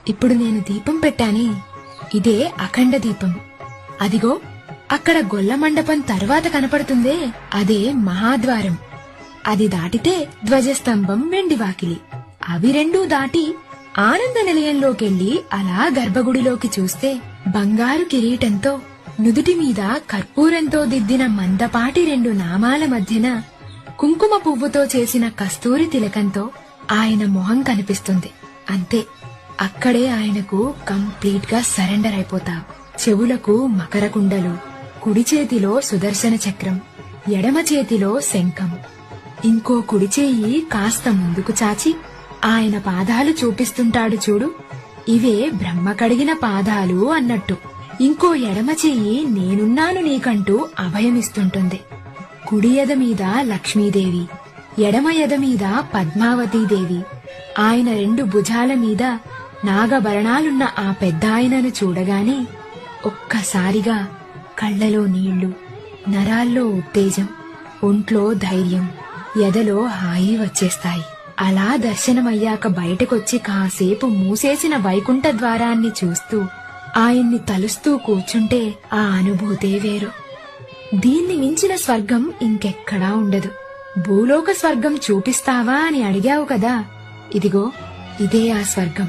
ఇప్పుడు నేను దీపం పెట్టానే, ఇదే అఖండ దీపం. అదిగో అక్కడ గొల్ల మండపం తరువాత కనపడుతుందే, అదే మహాద్వారం. అది దాటితే ధ్వజస్తంభం, వెండి వాకిలి. అవి రెండూ దాటి ఆనంద నిలయంలోకెళ్లి అలా గర్భగుడిలోకి చూస్తే బంగారు కిరీటంతో నుదుటి మీద కర్పూరంతో దిద్దిన మందపాటి రెండు నామాల మధ్యన కుంకుమ పువ్వుతో చేసిన కస్తూరి తిలకంతో ఆయన మొహం కనిపిస్తుంది. అంతే, అక్కడే ఆయనకు కంప్లీట్ గా సరెండర్ అయిపోతావు. చెవులకు మకర కుండలు, కుడి చేతిలో సుదర్శన చక్రం, ఎడమ చేతిలో శంఖం. ఇంకో కుడి చేయి కాస్త ముందుకు చాచి ఆయన పాదాలు చూపిస్తుంటాడు చూడు, ఇవే బ్రహ్మ కడిగిన పాదాలు అన్నట్టు. ఇంకో ఎడమ చెయ్యి నేనున్నాను నీకంటూ అభయమిస్తుంటుంది. కుడి ఎద మీద లక్ష్మీదేవి, ఎడమ ఎద మీద పద్మావతీదేవి. ఆయన రెండు భుజాల మీద నాగభరణాలున్న ఆ పెద్దాయనను చూడగానే ఒక్కసారిగా కళ్లలో నీళ్లు, నరాల్లో ఉత్తేజం, ఒంట్లో ధైర్యం, ఎదలో హాయి వచ్చేస్తాయి. అలా దర్శనమయ్యాక బయటకొచ్చి కాసేపు మూసేసిన వైకుంఠ ద్వారాన్ని చూస్తూ ఆయన్ని తలుస్తూ కూర్చుంటే ఆ అనుభూతే వేరు. దీన్ని మించిన స్వర్గం ఇంకెక్కడా ఉండదు. భూలోక స్వర్గం చూపిస్తావా అని అడిగావు కదా, ఇదిగో ఇదే ఆ స్వర్గం.